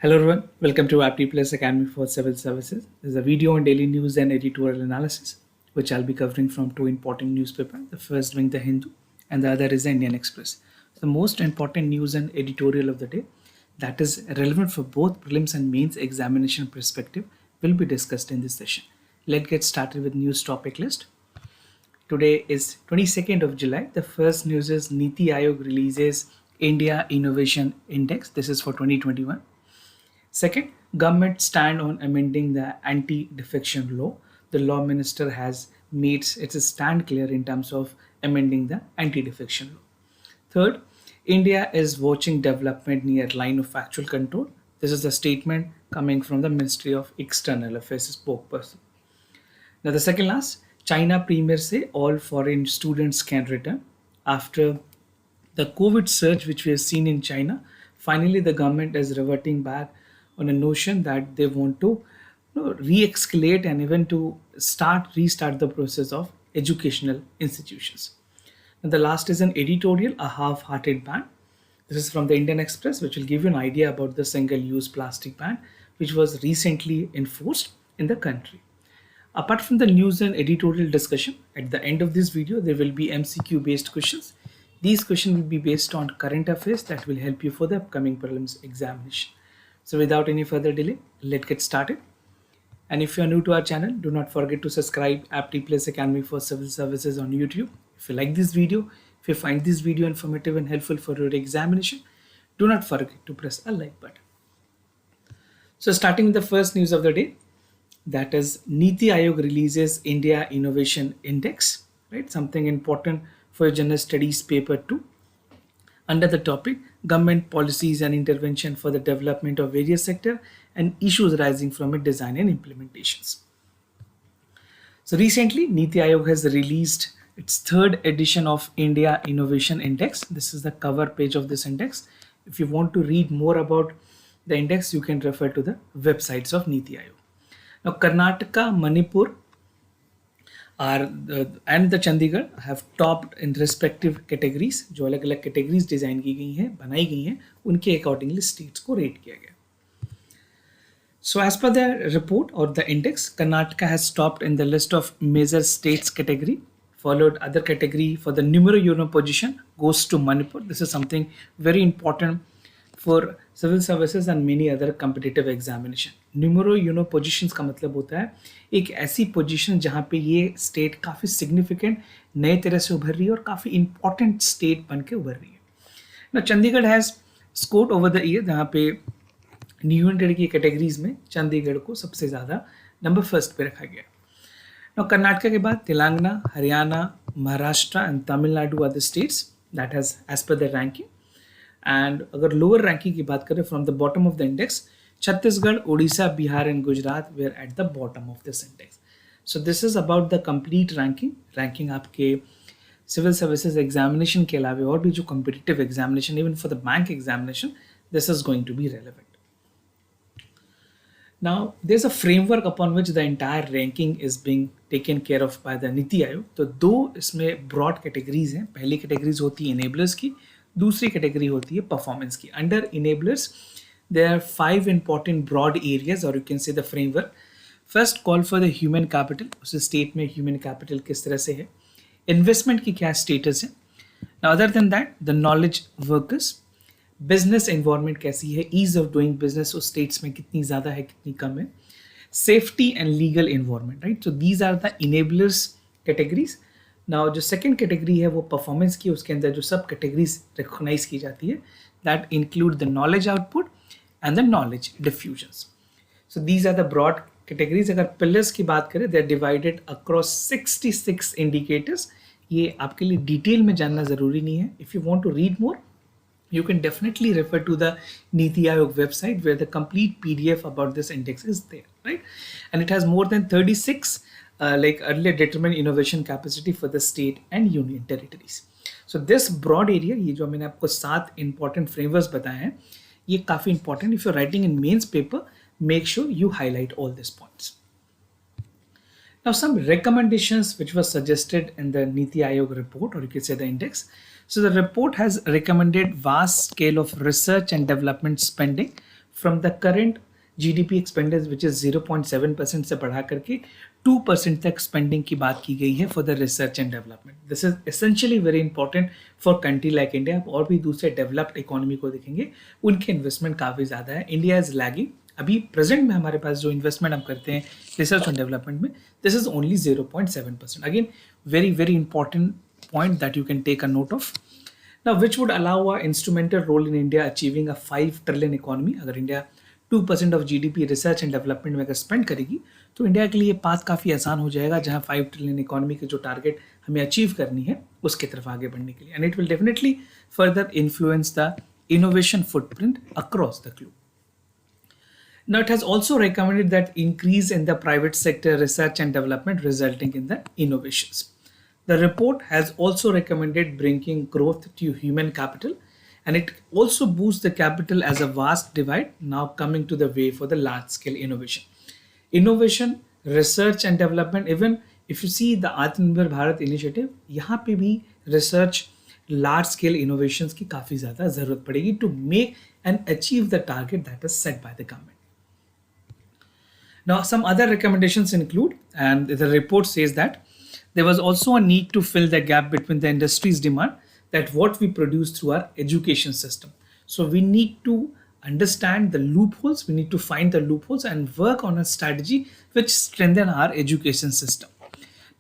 Hello everyone, welcome to Apti Plus Academy for Civil Services. This is a video on daily news and editorial analysis, which I'll be covering from two important newspapers. The first being the Hindu, and the other is the Indian Express. The most important news and editorial of the day, that is relevant for both prelims and mains examination perspective, will be discussed in this session. Let's get started with news topic list. Today is 22nd of July. The first news is NITI Aayog releases India Innovation Index. This is for 2021. Second, government stand on amending the anti-defection law. The law minister has made its stand clear in terms of amending the anti-defection law. Third, India is watching development near line of actual control. This is a statement coming from the Ministry of External Affairs spokesperson. Now the second last, China premier say all foreign students can return. After the COVID surge which we have seen in China, finally the government is reverting back on a notion that they want to re-escalate and even to restart the process of educational institutions. And the last is an editorial, a half-hearted ban. This is from the Indian Express, which will give you an idea about the single-use plastic ban, which was recently enforced in the country. Apart from the news and editorial discussion, at the end of this video, there will be MCQ-based questions. These questions will be based on current affairs that will help you for the upcoming prelims examination. So without any further delay, let's get started. And if you are new to our channel, do not forget to subscribe Apti Plus Academy for Civil Services on YouTube. If you like this video, if you find this video informative and helpful for your examination, do not forget to press a like button. So starting with the first news of the day, that is NITI Aayog releases India Innovation Index, right? Something important for General Studies paper 2. Under the topic, government policies and intervention for the development of various sectors and issues arising from its design and implementations. So recently, NITI Aayog has released its third edition of India Innovation Index. This is the cover page of this index. If you want to read more about the index, you can refer to the websites of NITI Aayog. Now, Karnataka, Manipur, and the Chandigarh have topped in respective categories. जो अलग अलग categories design की गई हैं, बनाई गई हैं, उनके accordingly states को rate किया गया. So as per the report or the index, Karnataka has topped in the list of major states category. Followed other category for the numero uno position goes to Manipur. This is something very important for civil services and many other competitive examination. Numero uno positions का मतलब होता है एक ऐसी position जहाँ पे ये state काफ़ी सिग्निफिकेंट नए तरह से उभर रही है और काफ़ी इंपॉर्टेंट स्टेट बन के उभर रही है ना. Chandigarh has scored over the year, जहाँ पे न्यू यूनिटेड की कैटेगरीज में चंडीगढ़ को सबसे ज़्यादा नंबर फर्स्ट पे रखा गया. ना कर्नाटका के बाद Telangana, Haryana, Maharashtra and Tamil Nadu are the states that has as per the ranking. And अगर लोअर रैंकिंग की बात करें from the bottom of the index, Chhattisgarh, Odisha, Bihar and Gujarat were at the bottom of this index. So this is about the complete ranking. Ranking आपके civil services examination के अलावे और भी जो competitive examination, even for the bank examination, this is going to be relevant. Now there's a framework upon which the entire ranking is being taken care of by the NITI Aayog. तो दो इसमें broad categories हैं. पहली categories होती है enablers की, दूसरी category होती है performance की. Under enablers, there are 5 important broad areas, or you can say the framework. First, call for the human capital. उस स्टेट में human capital किस तरह से है, investment की क्या status है. Now other than that, the knowledge workers, business environment कैसी है, ease of doing business उस states में कितनी ज़्यादा है कितनी कम है, safety and legal environment, right? So these are the enablers categories. Now जो second category है वो performance की, उसके अंदर जो सब categories recognize की जाती है, that include the knowledge output and the knowledge diffusions. So these are the broad categories. अगर pillars की बात करें, they are divided across 66 indicators. ये आपके लिए डिटेल में जानना ज़रूरी नहीं है. If you want to read more, you can definitely refer to the NITI Aayog website where the complete PDF about this index is there, right? And it has more than 36 like earlier determined innovation capacity for the state and union territories. So this broad area, ये जो मैंने आपको 7 important frameworks बताए हैं, ये काफ़ी important. If you're writing in mains paper, make sure you highlight all these points. Now some recommendations which were suggested in the NITI Aayog report, or you could say the index. So the report has recommended vast scale of research and development spending from the current GDP expenditure which is 0.7% से बढ़ा करके 2% तक spending की बात की गई है for the research and development. This is essentially very important for country like India. और भी दूसरे डेवलप्ड इकोनॉमी को देखेंगे उनके इन्वेस्टमेंट काफ़ी ज़्यादा है. India is lagging. अभी प्रेजेंट में हमारे पास जो इन्वेस्टमेंट हम करते हैं रिसर्च एंड डेवलपमेंट में, this is only 0.7%. Again very very important point that you can take a note of. Now, which would allow an instrumental role in India achieving a 5 trillion economy. अगर India 2% of GDP research and development में अगर spend करेगी तो India के लिए path काफ़ी आसान हो जाएगा, जहां 5 ट्रिलियन इकोनॉमी के जो टारगेट हमें अचीव करनी है उसके तरफ आगे बढ़ने के लिए. And it will definitely further influence the innovation footprint across the globe. Now, it has also recommended that increase in the private sector research and development resulting in the innovations. The report has also recommended bringing growth to human capital, and it also boosts the capital as a vast divide now coming to the way for the large scale innovation. Innovation, research and development, even if you see the Atmanirbhar Bharat initiative, यहाँ पे भी research, large scale innovations की काफ़ी ज़्यादा ज़रूरत पड़ेगी to make and achieve the target that is set by the government. Now, some other recommendations include, and the report says that there was also a need to fill the gap between the industry's demand that what we produce through our education system. So we need to understand the loopholes, we need to find the loopholes and work on a strategy which strengthen our education system.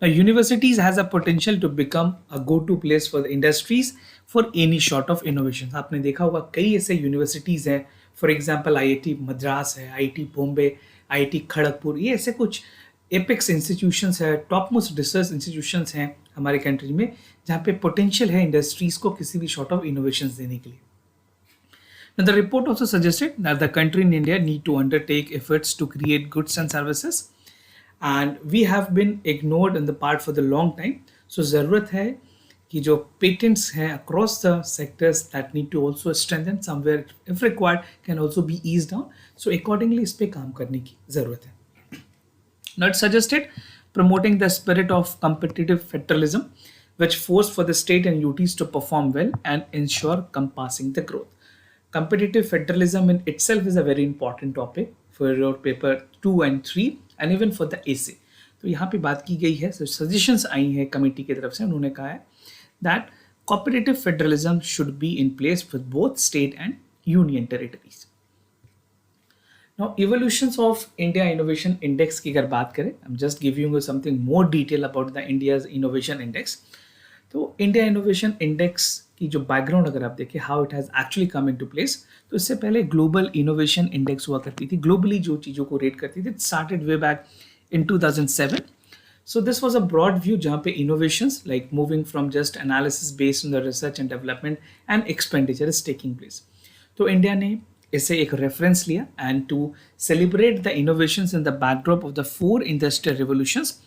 Now, universities has a potential to become a go-to place for the industries for any sort of innovation. आपने देखा होगा कई ऐसे universities हैं, for example IIT Madras है, IIT Bombay, IIT Kharagpur, ये ऐसे कुछ एपेक्स इंस्टीट्यूशंस है, टॉप मोस्ट रिसर्च इंस्टीट्यूशंस हैं हमारे कंट्री में, जहाँ पे पोटेंशियल है इंडस्ट्रीज को किसी भी सॉर्ट ऑफ इनोवेशंस देने के लिए. Now, the report also suggested that the country in India need to undertake efforts to create goods and services, and we have been ignored in the part for the long time. So ज़रूरत है कि जो patents हैं across the sectors that need to also strengthen somewhere if required can also be eased down. So accordingly इस पे काम करने की ज़रूरत है. Now, it suggested promoting the spirit of competitive federalism, which forced for the state and UTs to perform well and ensure compassing the growth. Competitive federalism in itself is a very important topic for your paper 2 and 3 and even for the essay. तो यहाँ पे बात की गई है, suggestions आई हैं committee की तरफ से. उन्होंने कहा है that competitive federalism should be in place with both state and union territories. Now, evolutions of India Innovation Index की अगर बात करें, I'm just giving you something more detail about the India's Innovation Index. तो India Innovation Index की जो background अगर आप देखें how it has actually come into place, तो इससे पहले ग्लोबल इनोवेशन इंडेक्स हुआ करती थी, ग्लोबली जो चीज़ों को रेट करती थी. It started way back in 2007. So this was a broad view जहाँ पे innovations like moving from just analysis based on the research and development and expenditure is taking place. तो इंडिया ने इसे एक रेफरेंस लिया and to celebrate the innovations in the backdrop of the 4 industrial revolutions,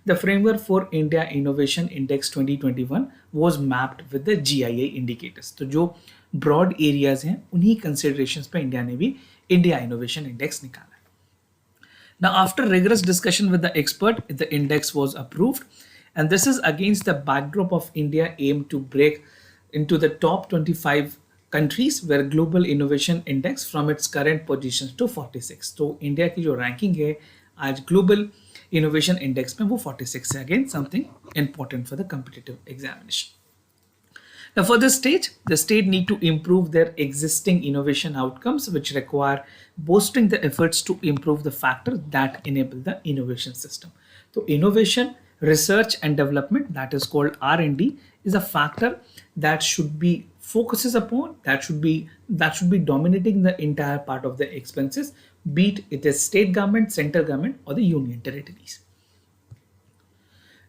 the framework for India innovation index 2021 was mapped with the GIA indicators. तो जो broad areas हैं उन्हीं considerations पे इंडिया ने भी इंडिया इनोवेशन इंडेक्स निकाला. Now, after rigorous discussion with the expert, the index was approved, and this is against the backdrop of India aim to break into the top 25 countries where global innovation index from its current positions to 46. तो India की जो ranking है आज global innovation index में वो 46 है. Again something important for the competitive examination. Now, for this stage, the state need to improve their existing innovation outcomes, which require boosting the efforts to improve the factors that enable the innovation system. So, innovation, research and development, that is called R&D, is a factor that should be focuses upon, that should be dominating the entire part of the expenses, be it is state government, central government, or the union territories.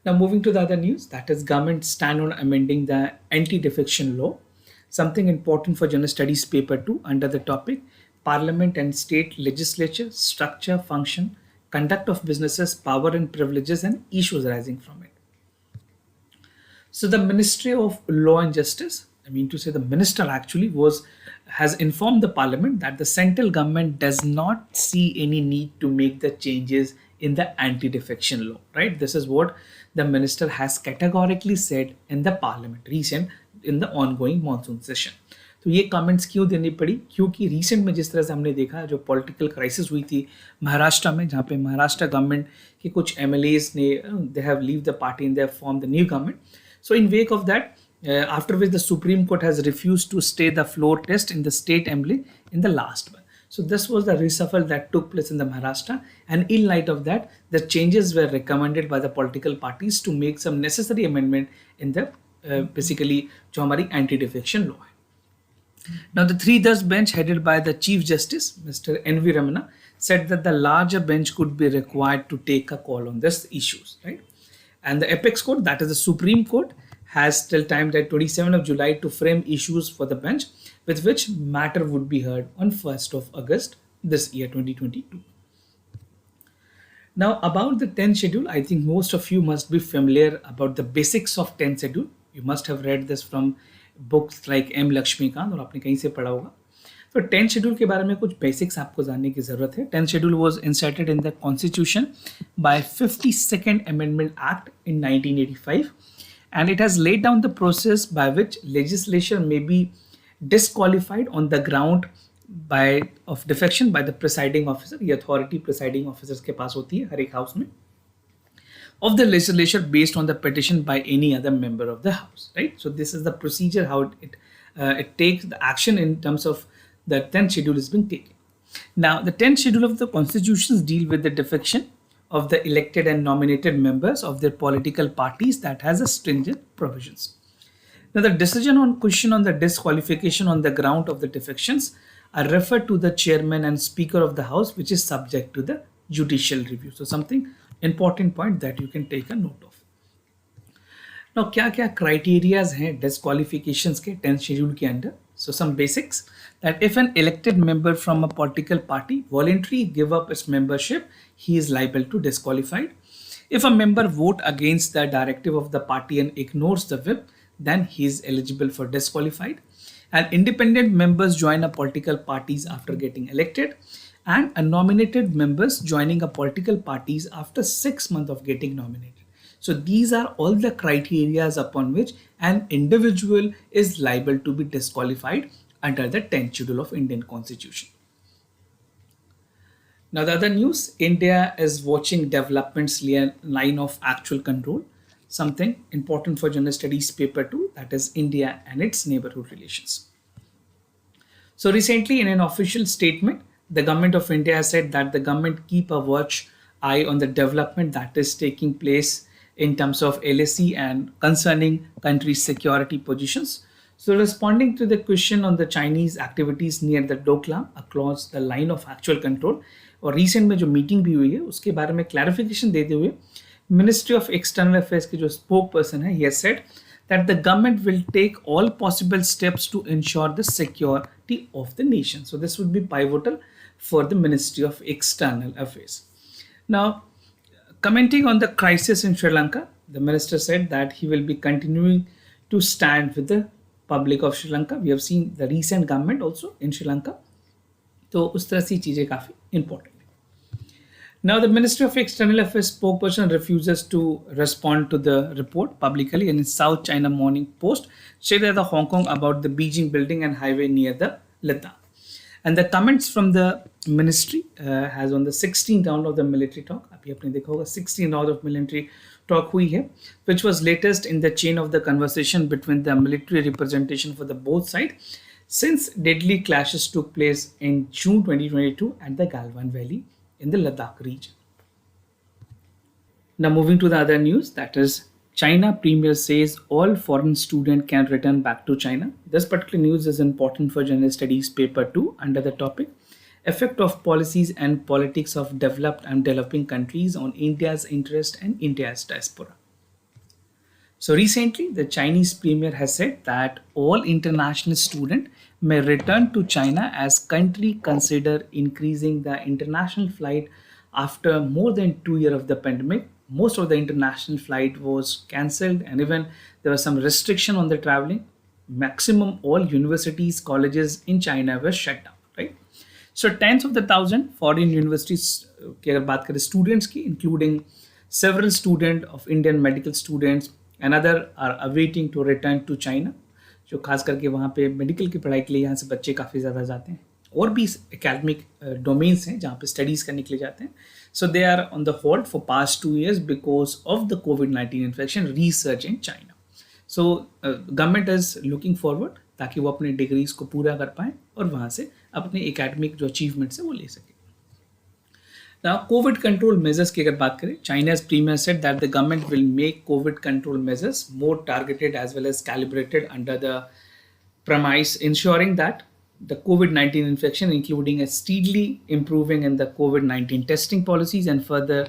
Now, moving to the other news, that is government stand on amending the anti-defection law. Something important for General Studies paper 2 under the topic Parliament and State Legislature, Structure, Function, Conduct of Businesses, Power and Privileges and Issues arising from it. So the Ministry of Law and Justice, I mean to say the minister actually has informed the Parliament that the central government does not see any need to make the changes in the anti-defection law, right? This is what the minister has categorically said in the Parliament in the ongoing monsoon session. तो ये comments क्यों देनी पड़ी? क्योंकि recent में जिस तरह से हमने देखा जो पॉलिटिकल क्राइसिस हुई थी महाराष्ट्र में, जहाँ पे महाराष्ट्र गवर्नमेंट के कुछ एमएलएस ने they have leave the party and they have form the new government. So in wake of that, after which the Supreme Court has refused to stay the floor test in the state assembly in the last one. So this was the reshuffle that took place in the Maharashtra, and in light of that, the changes were recommended by the political parties to make some necessary amendment in the basically जो हमारी anti-defection law है. Now, the three judge bench headed by the Chief Justice, Mr. N.V. Ramana, said that the larger bench could be required to take a call on these issues, right? And the apex court, that is the Supreme Court, has till time that 27th of July to frame issues for the bench, with which matter would be heard on 1st of August this year, 2022. Now, about the 10th schedule, I think most of you must be familiar about the basics of 10th schedule. You must have read this from books like M Laxmikanth और आपने कहीं से पढ़ा होगा. तो 10th schedule के बारे में कुछ बेसिक्स आपको जानने की ज़रूरत है. 10th schedule was inserted in the constitution bye 52nd amendment act in 1985 and it has laid down the process by which legislation may be disqualified on the ground of defection by the presiding officer. ये authority presiding officers के पास होती है हर एक house में, of the legislature based on the petition by any other member of the house, right? So this is the procedure how it takes the action in terms of the 10th schedule is being taken. Now, the 10th schedule of the constitutions deal with the defection of the elected and nominated members of their political parties that has a stringent provisions. Now, the decision on question on the disqualification on the ground of the defections are referred to the chairman and speaker of the house, which is subject to the judicial review. So something important point that you can take a note of. Now, क्या क्या criterias हैं disqualifications के 10th schedule के अंदर? So some basics that if an elected member from a political party voluntarily give up its membership, he is liable to disqualified. If a member vote against the directive of the party and ignores the whip, then he is eligible for disqualified. And independent members join a political parties after getting elected, and nominated members joining a political parties after 6 months of getting nominated. So these are all the criteria upon which an individual is liable to be disqualified under the 10th schedule of Indian Constitution. Now, the other news, India is watching developments line of actual control, something important for general studies paper 2, that is India and its neighborhood relations. So recently in an official statement, the government of India has said that the government keep a watch eye on the development that is taking place in terms of LAC and concerning country's security positions. So responding to the question on the Chinese activities near the Doklam across the line of actual control, और recent में जो meeting भी हुई है उसके बारे में clarification देते हुए Ministry of External Affairs के जो spokesperson है, he has said that the government will take all possible steps to ensure the security of the nation. So this would be pivotal for the Ministry of External Affairs. Now, commenting on the crisis in Sri Lanka, the minister said that he will be continuing to stand with the public of Sri Lanka. We have seen the recent government also in Sri Lanka. तो उस तरह से चीज़ें काफ़ी important. Now, the Ministry of External Affairs spokesperson refuses to respond to the report publicly in South China Morning Post, said that the Hong Kong about the Beijing building and highway near the Ladakh. And the comments from the ministry has on the 16th round of the military talk, अभी आपने देखा होगा 16th round of military talk हुई है, which was latest in the chain of the conversation between the military representation for the both sides since deadly clashes took place in June 2022 at the Galwan Valley in the Ladakh region. Now moving to the other news, that is China Premier says all foreign students can return back to China. This particular news is important for General Studies paper 2 under the topic Effect of Policies and Politics of Developed and Developing Countries on India's Interest and India's Diaspora. So recently, the Chinese Premier has said that all international students may return to China as country consider increasing the international flight after more than 2 years of the pandemic. Most of the international flight was cancelled and even there was some restriction on the traveling. Maximum all universities, colleges in China were shut down, right? So tens of the thousand foreign universities की अगर बात करें students की, including several students of Indian medical students and other are awaiting to return to China. जो खास करके वहाँ पे मेडिकल की पढ़ाई के लिए यहाँ से बच्चे काफ़ी ज़्यादा जाते हैं, और भी एकेडमिक डोमेन्स हैं जहाँ पे स्टडीज़ करने के लिए जाते हैं. So they are on the hold for past 2 years because of the कोविड-19 infection research in China. So government is looking forward ताकि वो अपने डिग्रीज को पूरा कर पाएँ और वहाँ से अपने एकेडमिक जो अचीवमेंट्स है वो ले सकें. Now, COVID control measures की अगर बात करें, China's premier said that the government will make COVID control measures more targeted as well as calibrated under the premise ensuring that the COVID-19 infection, including a steadily improving in the COVID-19 testing policies and further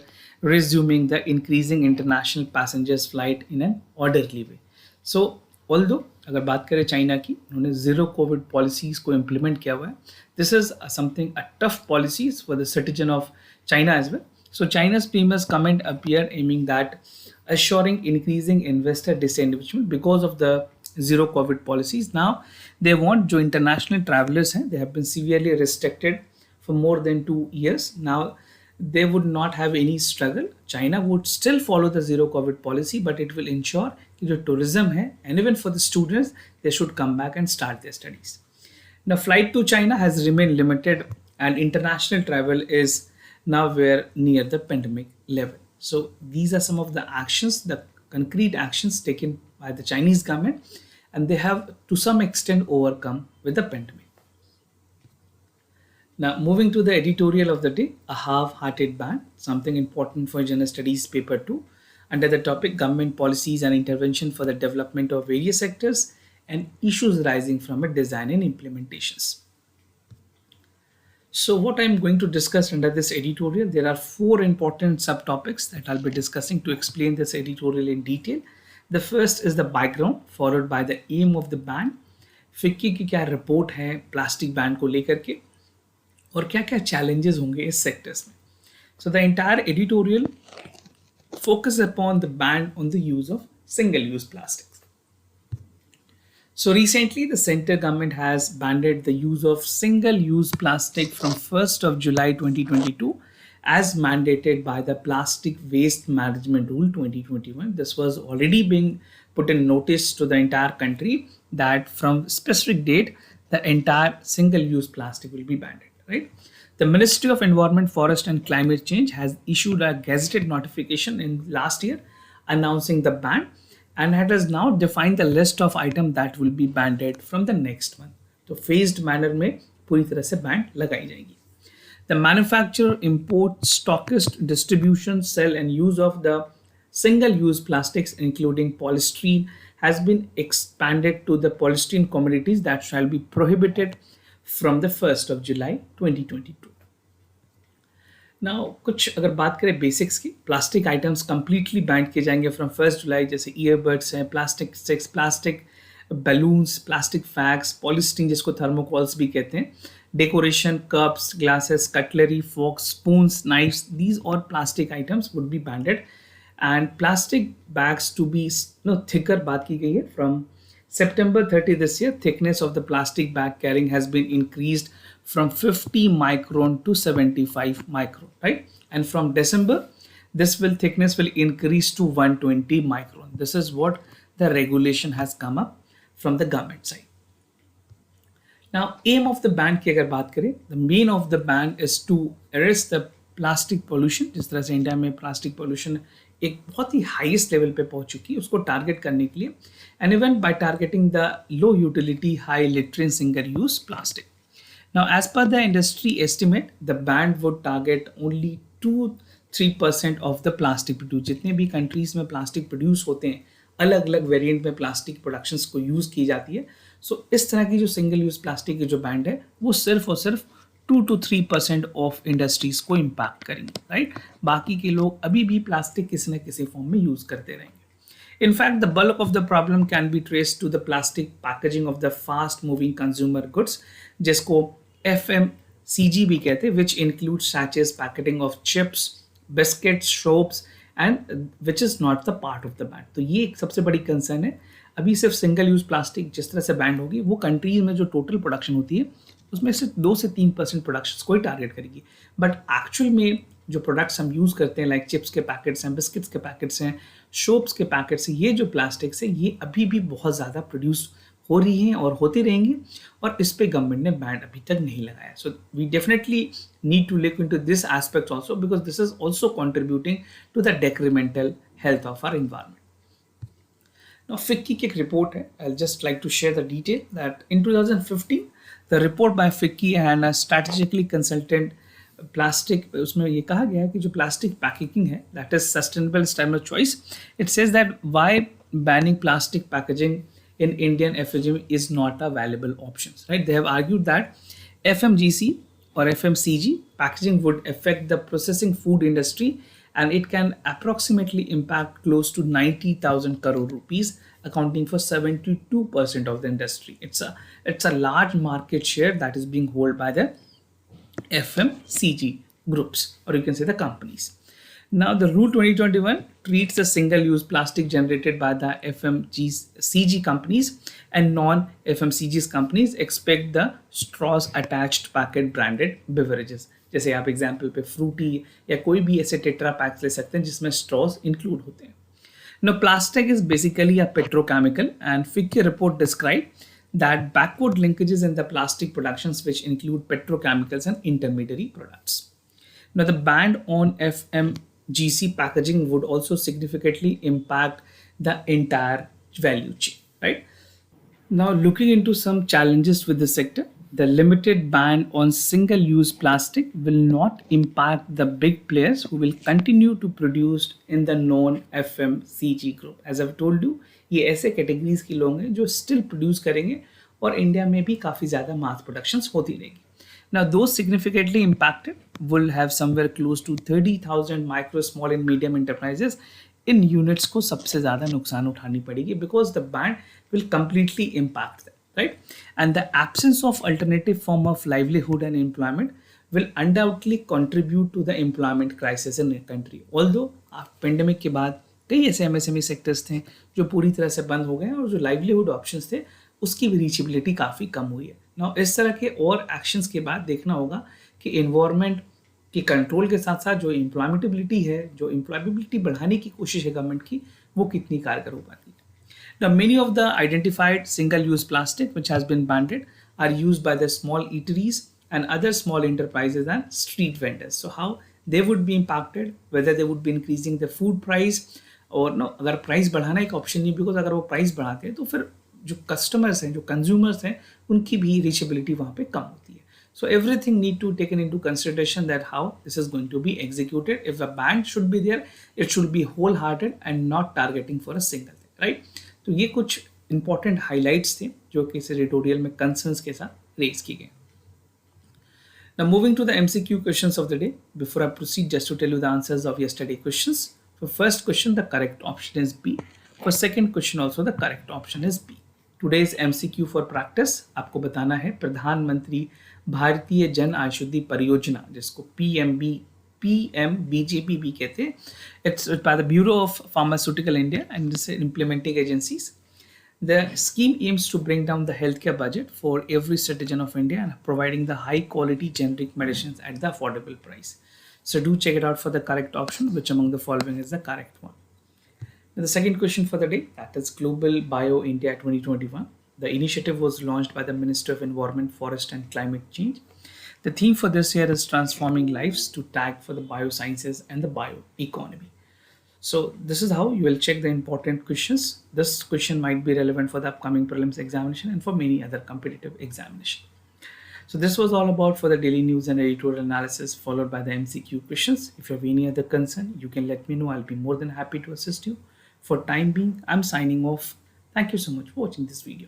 resuming the increasing international passengers flight in an orderly way. So, although अगर बात करें China की, उन्होंने zero Covid policies को implement किया हुआ है. This is something a tough policies for the citizen of China as well. So China's premier's comment appear aiming that assuring increasing investor disengagement because of the zero COVID policies. Now they want जो international travelers हैं, they have been severely restricted for more than 2 years. Now they would not have any struggle. China would still follow the zero COVID policy, but it will ensure कि जो tourism है and even for the students, they should come back and start their studies. Now flight to China has remained limited and international travel is now we're near the pandemic level. So these are some of the actions, the concrete actions taken by the Chinese government, and they have to some extent overcome with the pandemic. Now moving to the editorial of the day, a half-hearted ban, something important for General Studies paper 2, under the topic government policies and intervention for the development of various sectors and issues arising from it, design and implementations. So what I'm going to discuss under this editorial, there are 4 important subtopics that I'll be discussing to explain this editorial in detail. The first is the background, followed by the aim of the ban, FICCI की क्या report है plastic ban को लेकर के, और क्या क्या challenges होंगे इस सेक्टर्स में. So the entire editorial focus upon the ban on the use of single-use plastics. So recently, the central government has banned the use of single-use plastic from 1st of July 2022 as mandated by the Plastic Waste Management Rule 2021. This was already being put in notice to the entire country that from specific date, the entire single-use plastic will be banned, right? The Ministry of Environment, Forest and Climate Change has issued a gazetted notification in last year announcing the ban, and it has now defined the list of items that will be banned from the next month. तो phased manner में पूरी तरह से ban लगाई जाएगी. The manufacture, import, stockist, distribution, sell and use of the single-use plastics including polystyrene has been expanded to the polystyrene commodities that shall be prohibited from the 1st of July 2022. Now, कुछ अगर बात करें basics की, plastic items completely ban किए जाएंगे from 1st जुलाई, जैसे earbuds हैं, plastic sticks, plastic balloons, plastic flags, polystyrene जिसको थर्मोकॉल्स भी कहते हैं, decoration, cups, glasses, cutlery, forks, spoons, knives, these और plastic items would be banned. And plastic bags to be thicker बात की गई है. From September 30 this year, thickness of the plastic bag carrying has been increased from 50 micron to 75 micron, right? And from December, this thickness will increase to 120 micron. This is what the regulation has come up from the government side. Now, aim of the ban की अगर बात करें, the main of the ban is to arrest the plastic pollution. जिस तरह से India में plastic pollution एक बहुत ही हाईएस्ट लेवल पे पहुंच चुकी है, उसको टारगेट करने के लिए, and even by targeting the low utility high littering single use plastic. Now as per the industry estimate, the ban would target only 2-3% of the plastic produce. जितने भी कंट्रीज में प्लास्टिक प्रोड्यूस होते हैं, अलग अलग वेरिएंट में plastic productions को use की जाती है. सो इस तरह की जो सिंगल यूज प्लास्टिक की जो बैंड है, वो सिर्फ और सिर्फ 2-3% ऑफ इंडस्ट्रीज को इम्पैक्ट करेंगे, राइट? बाकी के लोग अभी भी प्लास्टिक किसी न किसी फॉर्म में यूज करते रहेंगे. In fact, the bulk of the problem can be traced to the plastic packaging of the fast-moving consumer goods, जिसको FMCG भी कहते हैं, which includes sachets, packaging of chips, biscuits, soaps, and which is not the part of the ban. तो ये एक सबसे बड़ी concern है. अभी सिर्फ सिंगल यूज प्लास्टिक जिस तरह से बैंड होगी, वो कंट्रीज में जो टोटल प्रोडक्शन होती है उसमें से 2-3% प्रोडक्ट्स को ही टारगेट करेगी. बट एक्चुअल में जो प्रोडक्ट्स हम यूज़ करते हैं, लाइक चिप्स के पैकेट्स हैं, बिस्किट्स के पैकेट्स हैं, सोप्स के पैकेट्स हैं, ये जो प्लास्टिक्स है, ये अभी भी बहुत ज़्यादा प्रोड्यूस हो रही हैं और होती रहेंगी, और इस पे गवर्नमेंट ने बैन अभी तक नहीं लगाया. So we definitely need to look into this aspect also, because this is also contributing to the detrimental health of our environment. Now, FICCI की एक report है. I'll just like to share the detail that in 2015, the report by FICCI and a strategically consultant plastic, उसमें ये कहा गया है कि जो plastic packaging है, that is sustainable standard choice. It says that why banning plastic packaging in Indian FMCG is not a valuable option. Right? They have argued that FMGC or FMCG packaging would affect the processing food industry, and it can approximately impact close to 90,000 crore rupees, accounting for 72% of the industry. It's a large market share that is being held by the FMCG groups, or you can say the companies. Now, the Rule 2021 treats the single-use plastic generated by the FMCG companies and non-FMCG companies expect the straws attached packet branded beverages. जैसे आप example पे Frooti या कोई भी ऐसे tetra PACS ले सकते हैं जिसमें स्ट्रॉज इंक्लूड होते हैं. Now, plastic is basically a petrochemical, and FICCI report described that backward linkages in the plastic productions, which include petrochemicals and intermediary products. Now, the ban on FMGC packaging would also significantly impact the entire value chain, right? Now, looking into some challenges with the sector, the limited ban on single-use plastic will not impact the big players who will continue to produce in the non-FMCG group. As I've told you, ये ऐसे categories के लोग हैं जो still produce करेंगे और India में भी काफ़ी ज़्यादा मास प्रोडक्शंस होती रहेगी. Now, those significantly impacted will have somewhere close to 30,000 micro, small and medium enterprises. In units को सबसे ज़्यादा नुकसान उठानी पड़ेगी because the ban will completely impact that, right. And the absence of alternative form of livelihood and employment will undoubtedly contribute to the employment crisis in the country. Although pandemic के बाद कई ऐसे एमएसएमई सेक्टर्स थे जो पूरी तरह से बंद हो गए और जो लाइवलीहुड ऑप्शंस थे उसकी भी रीचेबिलिटी काफ़ी कम हुई है. नाउ इस तरह के और एक्शंस के बाद देखना होगा कि एनवायरनमेंट की कंट्रोल के साथ साथ जो एम्प्लॉयमेबिलिटी है, जो एम्प्लॉयबिलिटी बढ़ाने की कोशिश है गवर्नमेंट की, वो कितनी कारगर हो पाती है. Now, many of the identified single-use plastic which has been banned are used by the small eateries and other small enterprises and street vendors. So how they would be impacted, whether they would be increasing the food price or no. अगर price बढ़ाना एक option नहीं, because अगर वो price बढ़ाते हैं तो फिर जो कस्टमर्स हैं, जो कंज्यूमर्स हैं, उनकी भी रीचेबिलिटी वहाँ पे कम होती है. So everything need to taken into consideration that how this is going to be executed. If a ban should be there, it should be wholehearted and not targeting for a single thing, right? तो ये कुछ important highlights थे जो कि इस editorial में concerns के साथ रेज की गए. Now, moving to the MCQ questions of the day. Before I proceed, just to tell you the answers of yesterday questions. For first question, the correct option is B. For second question also, the correct option is B. Today's MCQ for practice आपको बताना है प्रधानमंत्री भारतीय जन औषधि परियोजना, जिसको PMBJP भी कहते हैं. It's by the Bureau of Pharmaceutical India and its implementing agencies. The scheme aims to bring down the healthcare budget for every citizen of India and providing the high quality generic medicines at the affordable price. So do check it out for the correct option, which among the following is the correct one. Now, the second question for the day, that is Global Bio India 2021. The initiative was launched by the Minister of Environment, Forest and Climate Change. The theme for this year is transforming lives to tag for the biosciences and the bioeconomy. So this is how you will check the important questions. This question might be relevant for the upcoming prelims examination and for many other competitive examinations. So this was all about for the daily news and editorial analysis followed by the MCQ questions. If you have any other concern, you can let me know. I'll be more than happy to assist you. For time being, I'm signing off. Thank you so much for watching this video.